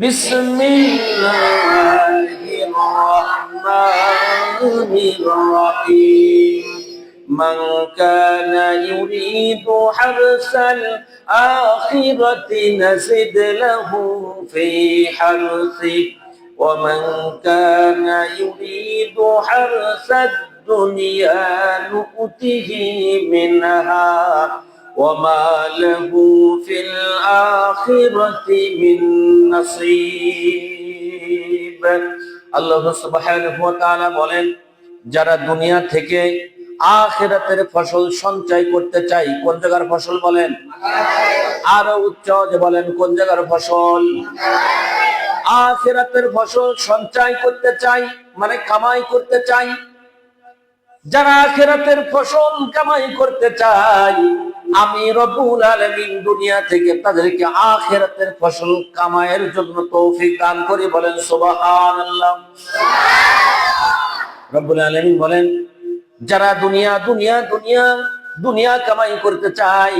বিসমিল্লাহির রহমানির রহিম মান কানা ইউরিদু হারসাল আখিরাতি নাজিদ লাহু ফি হারসিহি ওয়া মান কানা ইউরিদু হারসাদ দুনিয়া নু'তিহি মিনহা وما له في الآخرة من نصيب আল্লাহ সুবহানাহু ওয়া তাআলা বলেন, যারা দুনিয়া থেকে আখিরাতের ফসল সঞ্চয় করতে চাই, কোন জায়গার ফসল বলেন? আরো উচ্চ যে বলেন, কোন জায়গার ফসল? আখিরাতের ফসল সঞ্চয় করতে চাই মানে কামাই করতে চাই। যারা আখিরাতের ফসল কামাই করতে চাই, আমি রব্বুল আলামিন দুনিয়া থেকে তাদেরকে আখিরাতের ফসল কামাইয়ের জন্য তৌফিক দান করি। বলেন সুবহানাল্লাহ। রব্বুল আলামিন বলেন, যারা দুনিয়া কামাই করতে চাই,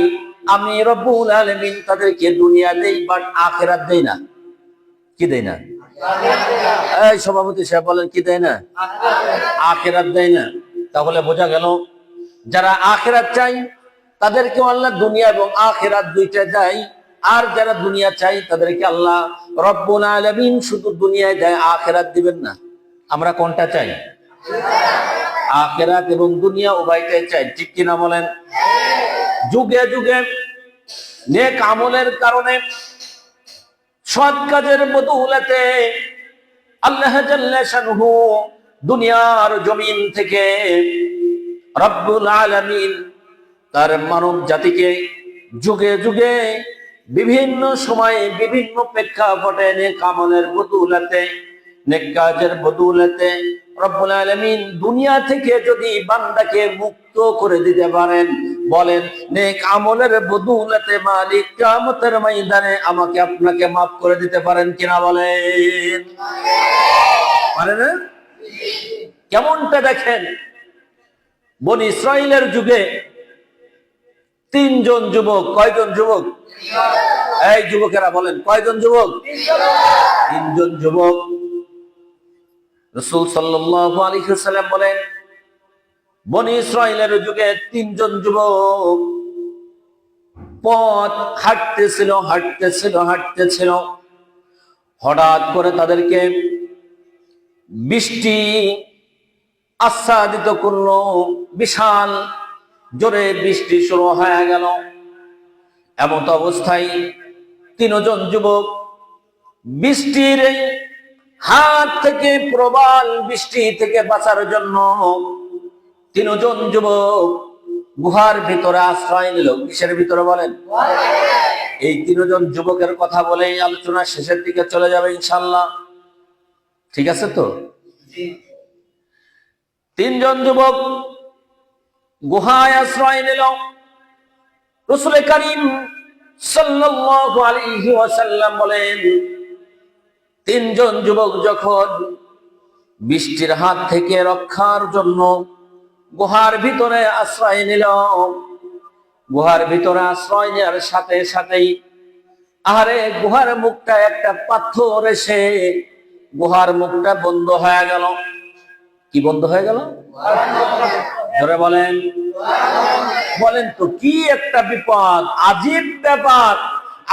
আমি রব্বুল আলামিন তাদেরকে দুনিয়া দেই, বাট আখিরাত দেই না। কি দেই না? এই সভাপতি সাহেব বলেন, কি দেয় না? আখিরাত দেয় না। তাহলে বোঝা গেল, যারা আখিরাত চাই তাদেরকে আল্লাহ দুনিয়া এবং আখিরাত দুইটা দেয়, আর যারা দুনিয়া চাই তাদেরকে আল্লাহ রব্বুল আলামিন শুধু দুনিয়ায় দেয়, আখিরাত দিবেন না। আমরা কোনটা চাই? আখিরাত এবং দুনিয়া উভয়টাই চাই, ঠিক কিনা বলেন? যুগে যুগে নেক আমলের কারণে, সৎ কাজের বদৌলতে আল্লাহ জাল্লা শানুহু দুনিয়ার জমিন থেকে রব্বুল আলামিন তার মানব জাতিকে যুগে যুগে বিভিন্ন সময়ে বিভিন্ন প্রেক্ষাপটে নেক আমলের বদৌলতে, নেক কাজের বদৌলতে রব্বুল আলামিন দুনিয়া থেকে যদি বান্দাকে মুক্ত করে দিতে পারেন, বলেন নেক আমলের বদৌলতে মালিক কিয়ামতের ময়দানে আমাকে আপনাকে মাফ করে দিতে পারেন কিনা? বলেন পারে না? কেমনটা দেখেন, বনি ইসরাইলের যুগে তিনজন যুবক, কয়জন যুবক? এই যুবকেরা বলেন, কয়জন যুবক? তিনজন যুবক। রাসূল সাল্লাল্লাহু আলাইহি ওয়াসাল্লাম বলেন, বনি ইসরাইলের যুগে তিনজন যুবক পথ হাঁটতেছিল, হঠাৎ করে তাদেরকে বৃষ্টি আচ্ছাদিত করলো, বিশাল জোরে বৃষ্টি শুরু হয়ে গেল। এমত অবস্থায় তিনজন যুবক বৃষ্টির হাত থেকে, প্রবল বৃষ্টি থেকে বাঁচার জন্য তিনজন যুবক গুহার ভিতরে আশ্রয় নিল। কিসের ভিতরে বলেন? এই তিনজন যুবকের কথা বলে আলোচনা শেষের দিকে চলে যাবে ইনশাআল্লাহ, ঠিক আছে তো? তিনজন যুবক গুহায় আশ্রয় নিল। রাসূল করিম সাল্লাল্লাহু আলাইহি ওয়াসাল্লাম বলেন, তিনজন যুবক যখন বৃষ্টির হাত থেকে রক্ষার জন্য গুহার ভিতরে আশ্রয় নিল, গুহার ভিতরে আশ্রয় নেওয়ার সাথে সাথেই আরে গুহার মুখটা একটা পাথর এসে গুহার মুখটা বন্ধ হয়ে গেল। কি বন্ধ হয়ে গেল? ধরে বলেন, বলেন তো কি একটা বিপদ, আজীব ব্যাপার।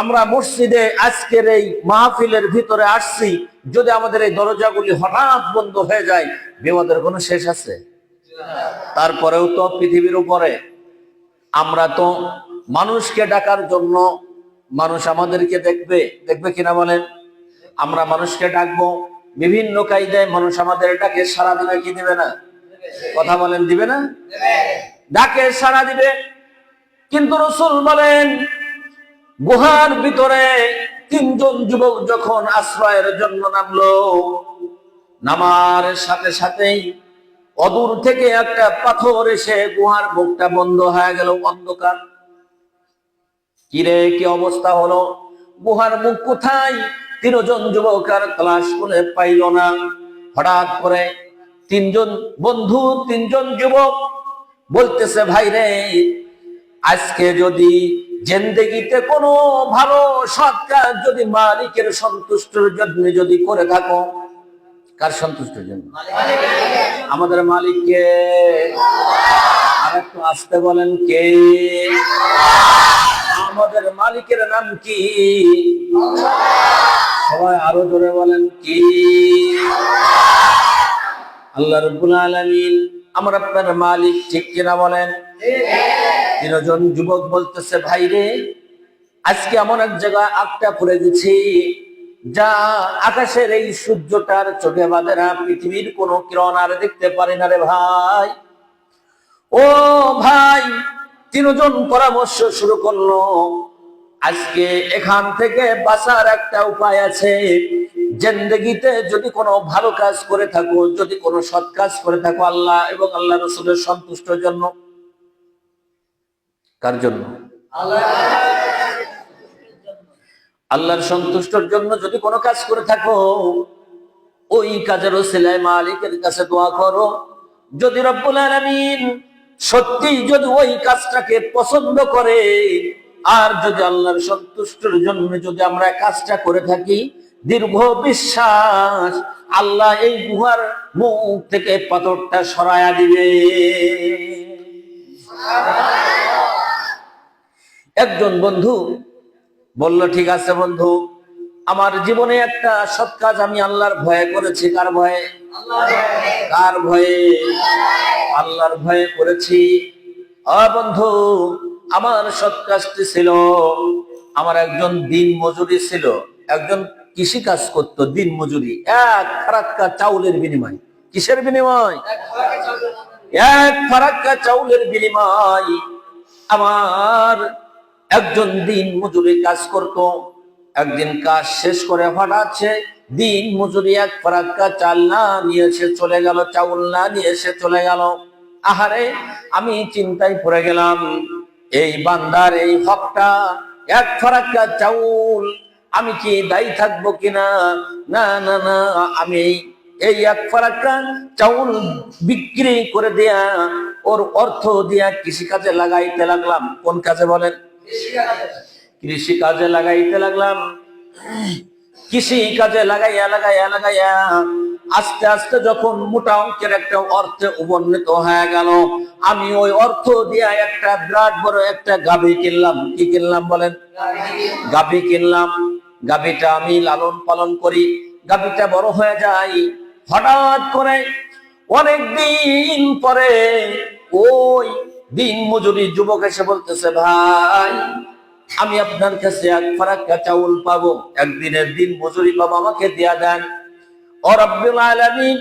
আমরা মসজিদে আজকের এই মাহফিলের ভিতরে আসছি, যদি আমাদের এই দরজাগুলি হঠাৎ বন্ধ হয়ে যায়, বিপদের কোনো শেষ আছে? তারপরেও তো পৃথিবীর উপরে আমরা তো মানুষকে ডাকার জন্য, মানুষ আমাদেরকে দেখবে কিনা বলেন? আমরা মানুষকে ডাকবো বিভিন্ন কায়দায়, মানুষ আমাদের ডাকে সাড়া দিবে কি দিবে না? কথা বলেন, দিবে না? ডাকে সাড়া দিবে। কিন্তু রাসূল বলেন, গুহার ভিতরে তিনজন যুবক যখন আশ্রয়ের জন্য নামলো, নামার সাথে সাথেই অদূর থেকে একটা পাথর এসে গুহার মুখটা বন্ধ হয়ে গেল, অন্ধকার। কিরে, কি অবস্থা হলো? গুহার মুখ কোথায়? তিনজন যুবক আর তালাশ করে পাইল না। হঠাৎ করে তিনজন বন্ধু, তিনজন যুবক বলতেছে, ভাই রে, আজকে যদি জিন্দেগিতে কোনো ভালো সৎ কাজ যদি মালিকের সন্তুষ্টির জন্য যদি করে থাকো, কার সন্তুষ্টির জন্য? আমাদের মালিককে। আর একটু আসতে বলেন, কে? আমাদের মালিকের নাম কি? সবাই আরো জোরে বলেন, কি? আল্লাহ রাব্বুল আলামিন আমার আপনার মালিক, ঠিক কিনা বলেন? তিনজন যুবক বলতেছে, ভাই রে, আজকে এমন এক জায়গায় আটকা পড়ে গেছি যা আকাশের এই সূর্যটার চোখে বাঁধে না, পৃথিবীর কোনো কিরণ আর দেখতে পারি না রে ভাই। ও ভাই, তিনজন পরামর্শ শুরু করলো, আজকে এখান থেকে বাঁচার একটা উপায় আছে। জিন্দেগিতে যদি কোনো ভালো কাজ করে থাকো, যদি কোনো সৎ কাজ করে থাকো আল্লাহ এবং আল্লাহ রাসূলের সন্তুষ্টির জন্য। কার জন্য? আল্লাহর সন্তুষ্টির জন্য যদি কোনো কাজ করে থাকো, ওই কাজের ওসিলায় মালিকের কাছে দোয়া করো। যদি রব্বুল আলামিন সত্যি যদি ওই কাজটাকে পছন্দ করে, আর যদি আল্লাহর সন্তুষ্টির জন্য যদি আমরা কাজটা করে থাকি, দীর্ঘ বিশ্বাস আল্লাহ এই গুহার মুখ থেকে পাথরটা সরায়া দিবে। একজন বন্ধু বলল, ঠিক আছে বন্ধু, আমার জীবনে একটা সৎ কাজ আমি আল্লাহর ভয়ে করেছি। কার ভয়ে? কার ভয়ে? আল্লাহর ভয়ে করেছি। বন্ধু, আমার সৎ কাজটি ছিল, আমার একজন দিন মজুরি ছিল, একজন কৃষি কাজ করতো, দিন মজুরি, এক ফারাক্কা চাউলের বিনিময়। কিসের বিনিময়? এক ফারাক্কা চাউলের বিনিময় আমার একজন দিন মজুরি কাজ করত। একদিন কাজ শেষ করে হঠাৎ দিন মজুরি এক ফারাক্কা চাল না নিয়ে এসে চলে গেল, চাউল না নিয়ে এসে চলে গেল। আহারে, আমি চিন্তায় পড়ে গেলাম, এই বান্দার এই হকটা, এক ফারাক্কা চাউল, আমি কি দায়ী থাকবো কিনা? না না না, আমি এই এক ফারাক্কা চাউল বিক্রি করে দেয়া, ওর অর্থ দিয়া কৃষি কাজে লাগাইতে লাগলাম। কোন কাজে বলেন? কৃষি কাজে লাগাইতে লাগলাম। কৃষি কাজে লাগাইয়া লাগাইয়া লাগাইয়া আস্তে আস্তে যখন মোটা অঙ্কের একটা অর্থে উপনীত হয়ে গেল, আমি ওই অর্থ দিয়া একটা বিরাট বড় একটা গাভী কিনলাম। কি কিনলাম বলেন? গাভী কিনলাম। গাভীটা আমি লালন পালন করি, গাভীটা বড় হয়ে যায়। হঠাৎ করে অনেক দিন পরে ওই দিন মজুরি যুবক এসে বলতেছে, ভাই, আমি আপনার কাছে এক ফারাক্কা চাউল পাবো, একদিনের দিন মজুরি পাবো, আমাকে দিয়া দেন। ও রব্বুল আলামিন,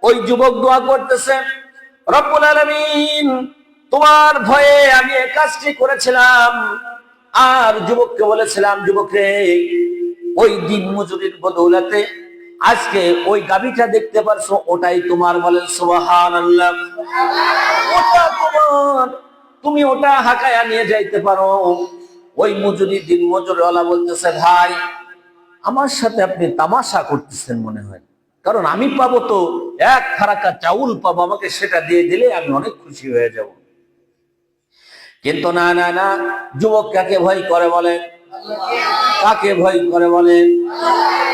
ওই যুবক দোয়া করতেছে, রব্বুল আলামিন, তোমার ভয়ে আমি এই কাজটি করেছিলাম। আর যুবককে বলেছিলাম, যুবক রে, ওই দিন মজুরির বদৌলতে আজকে ওই গাভীটা দেখতে পারছো, ওটাই তোমার। বলেন সুবহানাল্লাহ। ওটা তোমার, তুমি ওটা হাকায়া নিয়ে যাইতে পারো। ওই মজুরি দিন মজুরিওয়ালা বলতেছে, ভাই, আমার সাথে আপনি তামাশা করতেছেন মনে হয়, কারণ আমি পাবো তো এক ফারাক্কা চাউল পাবো, আমাকে সেটা দিয়ে দিলে আমি অনেক খুশি হয়ে যাব। কিন্তু না না না, যুবক কাকে ভয় করে বলেন? কাকে ভয় করে বলেন?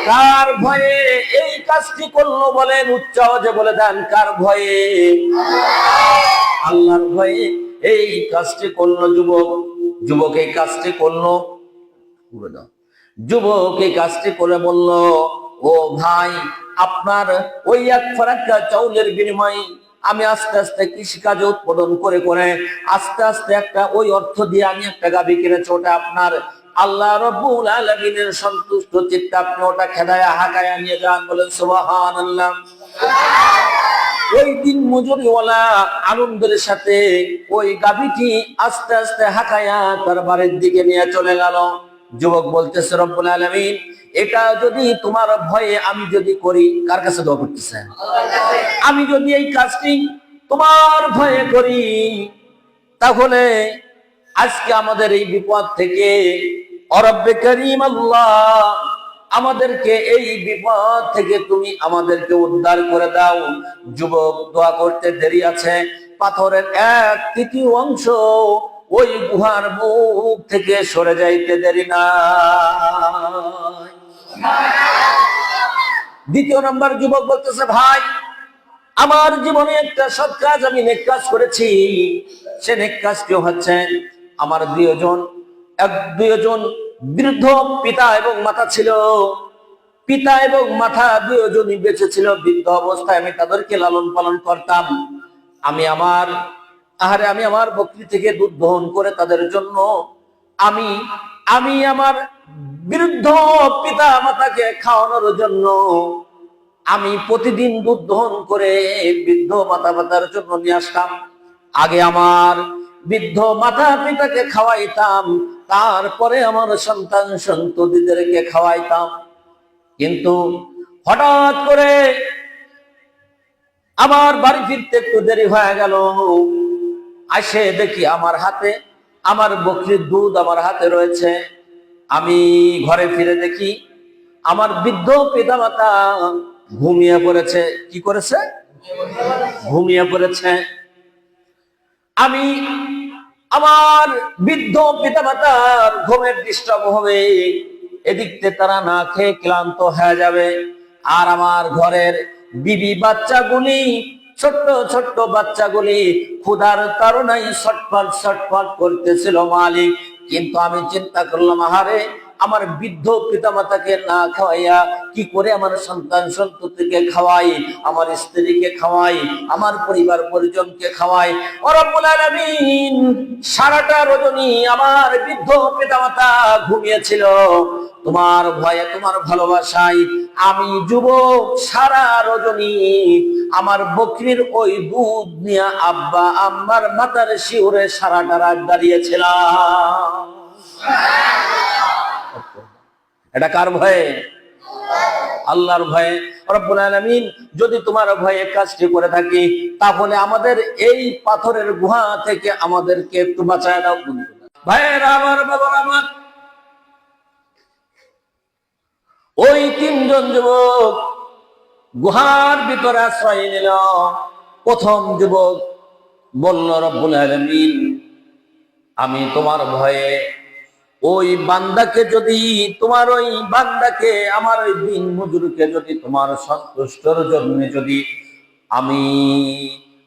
কার ভয়ে এই কাজটি করলো বলেন? উচ্চ আওয়াজে বলে দেন, কার ভয়ে? আল্লাহর ভয়ে এই কাজটি করলো যুবক। যুবক এই কাজটি করলো, যুবক এই কাজটি করে বলল, ও ভাই, আপনার ওই এক ফারাক্কা চাউলের বিনিময়ে আমি আস্তে আস্তে কৃষিকাজ উৎপাদন করে করে আস্তে আস্তে একটা ওই অর্থ দিয়ে আমি একটা গাভী কিনেছি, ওটা আপনার। আল্লাহ রাব্বুল আলামিনের সন্তুষ্ট চিত্তে আপনি ওটা খেদায়া হাকায়া নিয়ে যান। বলেন সুবহানাল্লাহ। ওই দিন মজুরিওয়ালা আনন্দের সাথে ওই গাভীটি আস্তে আস্তে হাকায়া তার বাড়ির দিকে নিয়ে চলে গেল। যুবক বলতেছে, রব্বুল আলামিন, এটা যদি তোমার ভয়ে আমি যদি করি, কার কাছে দোয়া করতেছেন? আমি যদি এই কাজটি তোমার ভয়ে করি, তাহলে আজকে আমাদের এই বিপদ থেকে রব্বে কারীম আল্লাহ আমাদেরকে এই বিপদ থেকে তুমি আমাদেরকে উদ্ধার করে দাও। যুবক দোয়া করতে দেরি আছে, পাথরের 1/3 অংশ ওই গুহার মুখ থেকে সরে যাইতে দেরি না। দ্বিতীয় নাম্বার যুবক বলতেছে, ভাই আমার জীবনে একটা সৎ কাজ, আমি নেক কাজ করেছি। সে নেক কাজটি হচ্ছে আমার দুইজন বৃদ্ধ পিতা এবং মাতা ছিল। পিতা এবং মাতা দুইজনই বেঁচে ছিল। বৃদ্ধ অবস্থায় আমি তাদেরকে লালন পালন করতাম। আমি আমার বকরি থেকে দুধ দহন করে তাদের জন্য আমি আমার বৃদ্ধ পিতা মাতাকে খাওয়ানোর জন্য আমি প্রতিদিন দুধ দহন করে বৃদ্ধ মাতা পিতার জন্য নিয়ে আসতাম। আগে আমার বৃদ্ধ মাতা পিতাকে খাওয়াইতাম, তারপরে আমার সন্তান সন্ততিদেরকে খাওয়াইতাম। কিন্তু হঠাৎ করে আমার বাড়ি ফিরতে একটু দেরি হয়ে গেল। আসে দেখি আমার বকরির দুধ আমার হাতে রয়েছে। আমি ঘরে ফিরে দেখি আমার বৃদ্ধ পিতামাতা ঘুমিয়ে পড়েছে। কি করেছে? ঘুমিয়ে পড়েছে। আমি আমার বৃদ্ধ পিতামাতার ঘুমের ডিস্টার্ব হবে, এদিক থেকে তারা না খেয়ে ক্লান্ত হয়ে যাবে। আর আমার ঘরের বিবি বাচ্চাগুলি, ছোট্ট ছোট্ট বাচ্চাগুলি ক্ষুধার তাড়নায় ছটফট করতেছিল মালিক। কিন্তু আমি চিন্তা করলাম, আহারে আমার বৃদ্ধ পিতামাতাকে না খাওয়াইয়া কি করে আমার সন্তান সন্ততিকে খাওয়াই, আমার স্ত্রীকে খাওয়াই, আমার পরিবার পরিজনকে খাওয়াই। ও রব্বুল আলামিন, সারাটা রজনী আমার বৃদ্ধ পিতামাতা ঘুমিয়েছিল। তোমার ভয়ে, তোমার ভালোবাসায় আমি যুবক সারা রজনী আমার বকরির ওই দুধ নিয়ে আব্বা আম্মার মাথার শিউরে সারাটা রাত দাঁড়িয়েছিলাম। এটা কার ভয়ে? আল্লাহর ভয়ে। রব্বুল আলামিন, যদি তোমার ভয়ে কাজটি করে থাকি, তাহলে আমাদের এই পাথরের গুহা থেকে আমাদেরকে একটু বাঁচায় দাও। ভাইয়েরা আমার, বাবার আমার, ওই তিনজন যুবক গুহার ভিতরে আশ্রয় নিল। প্রথম যুবক বলল, রব্বুল আলামিন, আমি তোমার ভয়ে ওই বান্দাকে আমার ওই দিন মজুরকে যদি তোমার সন্তুষ্টর জন্য যদি আমি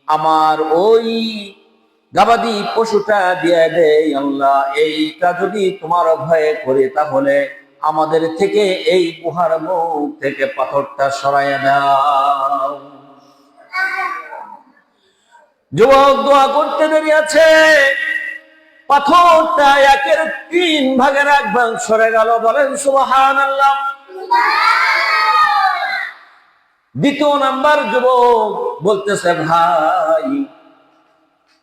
আমার ওই গাবাদি পশুটা দিয়ে দেই, আল্লাহ এইটা যদি তোমার ভয়ে করি, তাহলে আমাদের থেকে এই গুহার মুখ থেকে পাথরটা সরাইয়া দাও। যুবক দোয়া করতে দেরি আছে, পাথরটা 1/3 ভাগের 1 ভাগ সরে গেল। বলেন সুবহানাল্লাহ। দ্বিতীয় নাম্বার যুবক বলতেছে, ভাই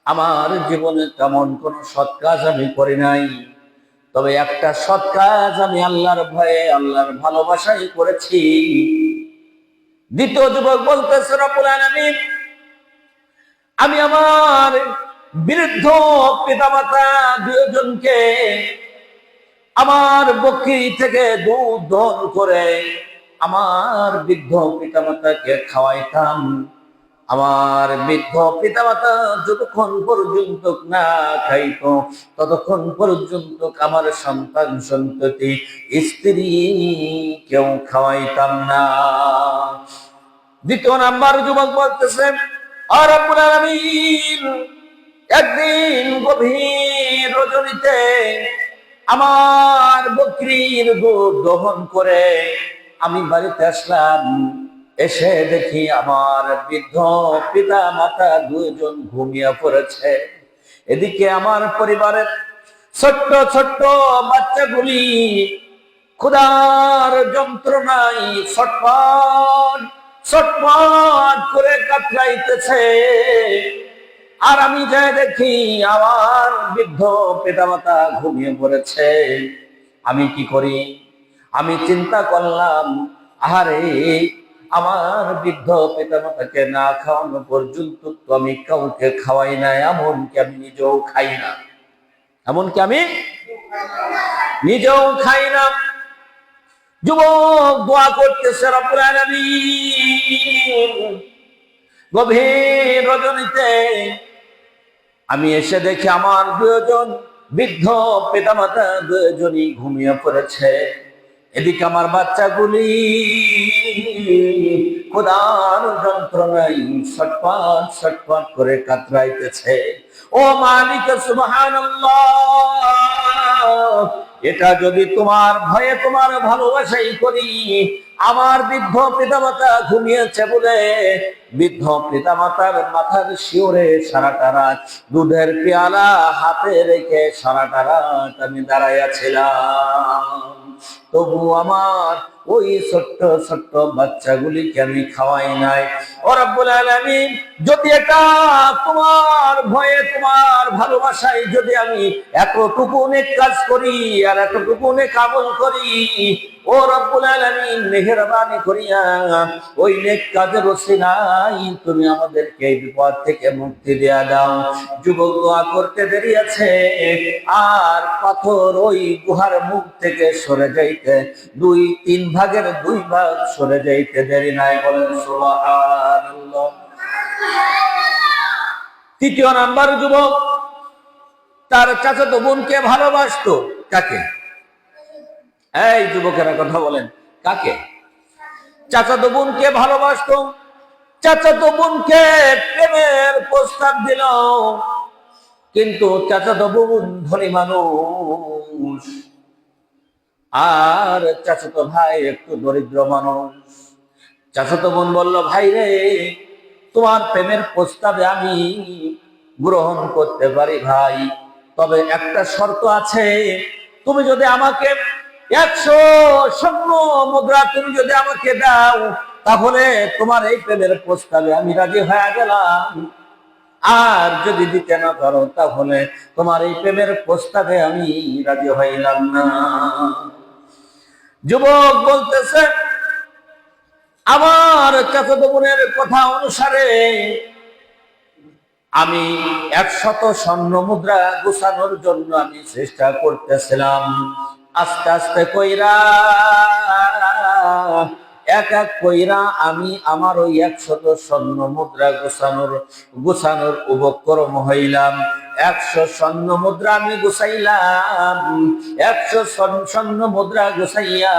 আমার জীবনে তেমন কোন সৎ কাজ আমি করি নাই, তবে একটা সৎ কাজ আমি আল্লাহর ভয়ে, আল্লাহর ভালোবাসায় করেছি। দ্বিতীয় যুবক বলতেছে, রব্বুল আলামিন, আমি আমার বৃদ্ধ পিতামাতা দুজনকে আমার বকরি থেকে দুধ দহন করে আমার বৃদ্ধ পিতামাতাকে খাওয়াইতাম। আমার বৃদ্ধ পিতামাতা যতক্ষণ পর্যন্ত না খাইত, ততক্ষণ পর্যন্ত আমার সন্তান সন্ততি স্ত্রী কেউ খাওয়াইতাম না। দ্বিতীয় নাম্বার যুবক বলতেছে, আর রব্বুল আলামিন, একদিন গভীর রজনীতে আমার বকরির দুধ দহন করে আমি বাড়িতে আসলাম। এসে দেখি আমার বৃদ্ধ পিতা মাতা দুজন ঘুমিয়ে পড়েছে। এদিকে আমার পরিবারের ছোট্ট ছোট্ট বাচ্চাগুলি ক্ষুধার যন্ত্রণায় ছটফট করে কাতরাইতেছে। আর আমি যাই দেখি আমার বৃদ্ধ পিতামাতা ঘুমিয়ে পড়েছে। আমি কি করি? আমি চিন্তা করলাম, আহারে আমার বৃদ্ধ পিতামাতাকে না খাওয়ানো পর্যন্ত তো আমি কাউকে খাওয়াই না, এমনকি আমি নিজেও খাই না। যুবক দোয়া করতেছে, রব্বুল আলামিন, গভীর রজনীতে আমি এসে দেখি আমার দুজন বৃদ্ধ পিতামাতা দুজনই ঘুমিয়ে পড়েছে। এদিকে আমার বাচ্চাগুলি ক্ষুধার যন্ত্রণায় ছটফট ছটফট করে কাতরাইতেছে। ও মালিক সুবহানাল্লাহ, এটা যদি তোমার ভয়ে তোমার ভালোবাসাই করি, আমার বৃদ্ধ পিতামাতা ঘুমিয়েছে বলে বৃদ্ধ পিতামাতার মাথার শিওরে সারাটা রাত দুধের পেয়ালা হাতে রেখে সারাটা রাত আমি দাঁড়াইয়াছিলাম। তবু আমার ওই ছোট্ট ছোট্ট বাচ্চাগুলিকে আমি খাওয়াই নাই। ও রব্বুল আলামিন, যদি এটা তোমার ভয়ে তোমার ভালোবাসায় যদি আমি এতটুকু নেক কাজ করি আর এতটুকু নেক আমল করি, ও রব্বুল আলামিন মেহেরবানি করিয়া ওই নেক কাজের ওসিলায় তুমি আমাদেরকে এই বিপদ থেকে মুক্তি দেয়া দাও। যুবক দোয়া করতে দেরি আছে, আর পাথর ওই গুহার মুখ থেকে সরে যাইতে 2-3 ভাগের 2 ভাগ সরে যাইতে দেরি নাই। বলেন সুবহানাল্লাহ। তৃতীয় নাম্বার, যুবক তার চাচাতো বোনকে ভালোবাসতো। কাকে? এই যুবকেরা কথা বলেন, কাকে? চাচাতো বোনকে ভালোবাসতো। চাচাতো বোনকে প্রেমের প্রস্তাব দিল, কিন্তু চাচাতো বোন ধনী মানুষ আর চাচাতো ভাই একটু দরিদ্র মানুষ। চাচাতো বোন বলল, ভাই রে, তোমার প্রেমের প্রস্তাবে আমি গ্রহণ করতে পারি ভাই, তবে একটা শর্ত আছে। তুমি যদি আমাকে 100 স্বর্ণ মুদ্রা তুমি যদি আমাকে দাও, তাহলে তোমার এই প্রেমের প্রস্তাবে আমি রাজি হয়ে গেলাম। আর যদি দিতে না পারো, তাহলে তোমার এই প্রেমের প্রস্তাবে আমি রাজি হইলাম না। যুবক বলতেছে, আমার চাচাতো বোনের কথা অনুসারে আমি 100 স্বর্ণ মুদ্রা গোছানোর জন্য আমি চেষ্টা করতেছিলাম। আস্তে আস্তে কইরা এক এক কইরা আমি আমার ওই 100 স্বর্ণ মুদ্রা গোছানোর উপক্রম হইলাম। 100 স্বর্ণ মুদ্রা আমি গুছাইলাম। 100 স্বর্ণ মুদ্রা গুছাইয়া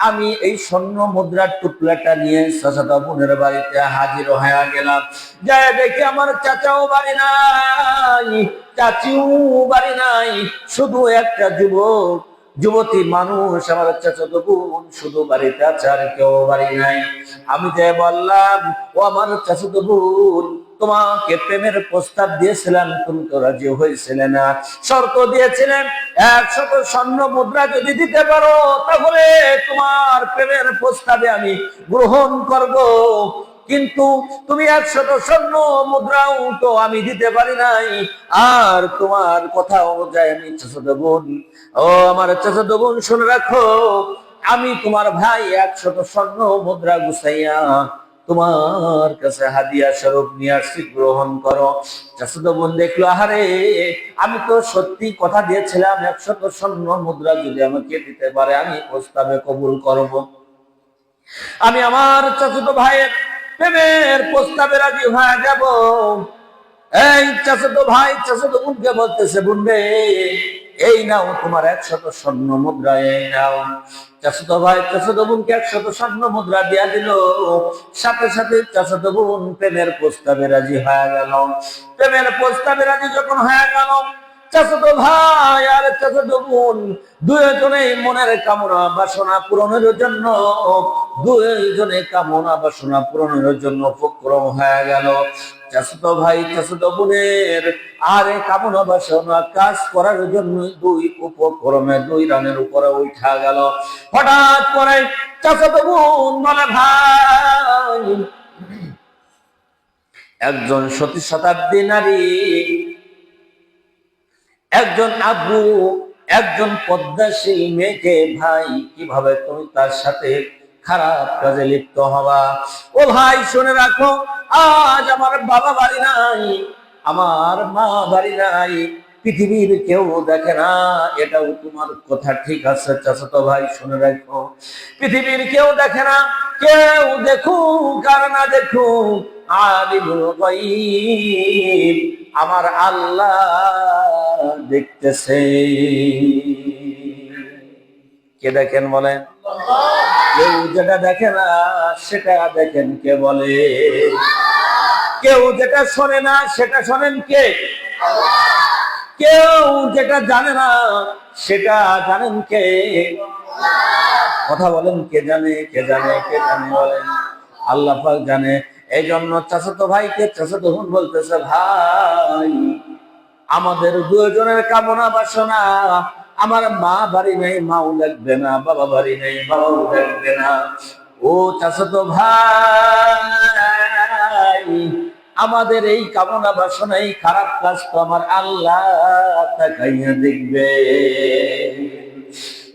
আমি এই স্বর্ণ মুদ্রার টুকলাটা নিয়ে চাচাতো বোনের বাড়িতে হাজির হয়ে গেলাম। যায় দেখি আমার চাচাও বাড়ি নাই, চাচিও বাড়ি নাই, শুধু একটা যুবতী মানুষ আমার চাচাতো বোন শুধু বাড়িতে আছে, আর কেউ বাড়ি নাই। আমি যে বললাম, ও আমার চাচাতো বোন, তোমাকে প্রেমের প্রস্তাব দিয়েছিলাম, তুমি তো রাজি হয়েছিলে না। শর্ত দিয়েছিলেন 100 স্বর্ণ মুদ্রা যদি দিতে পারো, তাহলে তোমার প্রেমের প্রস্তাবে আমি গ্রহণ করব। কিন্তু তুমি 100 স্বর্ণ মুদ্রাও তো আমি দিতে পারি নাই। আর তোমার কথা অনুযায়ী আমি চাচাতো বোন, ও আমার চাচাতো বোন, শুনে রাখো, আমি তোমার ভাই 100 স্বর্ণ মুদ্রা গুছাইয়া তোমার কাছে হাদিয়া স্বরূপ নিয়ে আসছি, গ্রহণ করো। চাচাতো বোন দেখলো, আহারে, আমি তো সত্যি কথা দিয়েছিলাম, 100 স্বর্ণ মুদ্রা যদি আমাকে দিতে পারে আমি প্রস্তাবে কবুল করব। আমি আমার চাচাতো ভাইয়ের প্রেমের প্রস্তাবে রাজি হয়ে যাব। এই চাচাতো ভাই চাচাতো বোনকে বলতেছে, বোন রে, এই নাও তোমার 100 স্বর্ণ মুদ্রা, এই নাও। চাচাতো ভাই চাচাতো বোনকে 100 স্বর্ণ মুদ্রা দিয়া দিল। সাথে সাথে চাচাতো বোন প্রেমের প্রস্তাবে রাজি হয়ে গেল। প্রেমের প্রস্তাবে রাজি যখন হয়ে গেল, চাচাতো ভাই আর চাচাতো বোন দুজনেই মনের কামনা বাসনা পূরণের জন্য উপক্রম হয়ে গেল। চাচাতো ভাই চাচাতো বোনের আরে কামনা বাসনা কাজ করার জন্য 2 রানের উপরে উঠা গেল। হঠাৎ করে চাচাতো বোন বলে, ভাই, একজন সতী শতাব্দী নারী, একজন আব্বু, একজন পদ্মাশীল মেয়েকে ভাই কিভাবে তুমি তার সাথে খারাপ কাজে লিপ্ত হবা? ও ভাই, শুনে রাখো, আজ আমার বাবা বাড়ি নাই, আমার মা বাড়ি নাই, পৃথিবীর কেউ দেখে না। এটাও তোমার কথা ঠিক আছে চাচাতো ভাই, শুনে রাখো, পৃথিবীর কেউ দেখে না। কেউ দেখুক আর না দেখুক, আলিমুল গায়ব আমার আল্লাহ দেখতেছে। কে দেখেন বলেন? কেউ যেটা দেখে না সেটা দেখেন কে বলে? কেউ যেটা শোনে না সেটা শোনেন কে? কেউ যেটা জানে না সেটা জানেন কে? কথা বলেন, কে জানে? কে জানে? কে জানে বলেন? আল্লাহ পাক জানে। এই জন্য চাচাতো ভাইকে চাচাতো বোন বলতেছে, ভাই আমাদের দুজনের কামনা বাসনা, আমার মা বাড়ি নেই মাও লাগবে না, বাবা বাড়ি নেই বাবাও লাগবে না। ও চাচাতো ভাই, আমাদের এই কামনা বাসনা এই খারাপ কাজ তো আমার আল্লাহ তাকাইয়া দেখবে।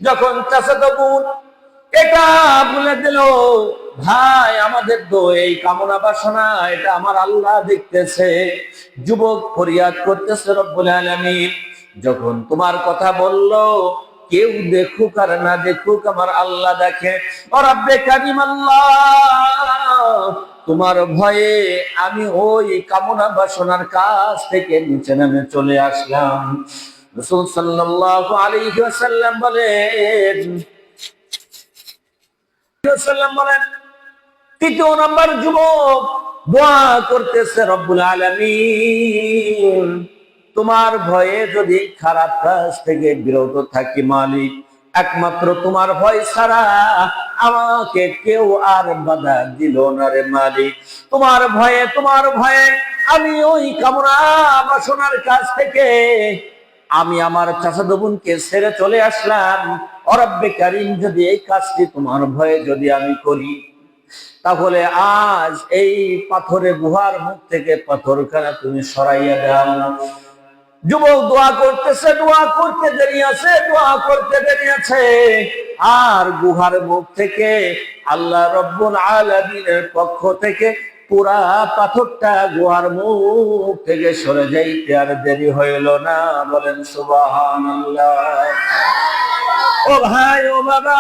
যখন চাচাতো বোন এটা বলে দিল, ভাই আমাদের তো এই কামনা বাসনা এটা আমার আল্লাহ দেখতেছে। যুবক ফরিয়াদ করতেছে, রব্বুল আলামিন যখন তোমার কথা বললো, কেউ দেখুক আর না দেখুক আমার আল্লাহ দেখে। ও রব্বে কারীম আল্লাহ, তোমার ভয়ে আমি ওই কামনা বাসনার কাছ থেকে নিচে নামে চলে আসলাম। রাসূল সাল্লাল্লাহু আলাইহি ওয়াসাল্লাম বলেন, তৃতীয় নাম্বার যুবক দোয়া করতেছে, রব্বুল আলামিন তোমার ভয়ে যদি খারাপ কাজ থেকে বিরত থাকি মালিক, একমাত্র তোমার ভয় ছাড়া আমাকে কেউ আর বাধা দিল না রে মালিক। তোমার ভয়ে আমি ওই কামনা বাসনার কাছ থেকে আমি আমার চাচাতো বোনকে ছেড়ে চলে আসলাম। ও রব্বে কারীম যদি এই কাজটি তোমার ভয়ে যদি আমি করি, তাহলে আজ এই পাথরে গুহার মুখ থেকে পাথরখানা তুমি সরাইয়া দাও। যুবক দোয়া করতেছে, দোয়া করতে দেরি আছে, আর গুহার মুখ থেকে আল্লাহ রব্বুল আলামিনের পক্ষ থেকে পুরা পাথরটা গুহার মুখ থেকে সরে যাইতে আর দেরি হইল না। বলেন সুবহানাল্লাহ। ও ভাই, ও বাবা,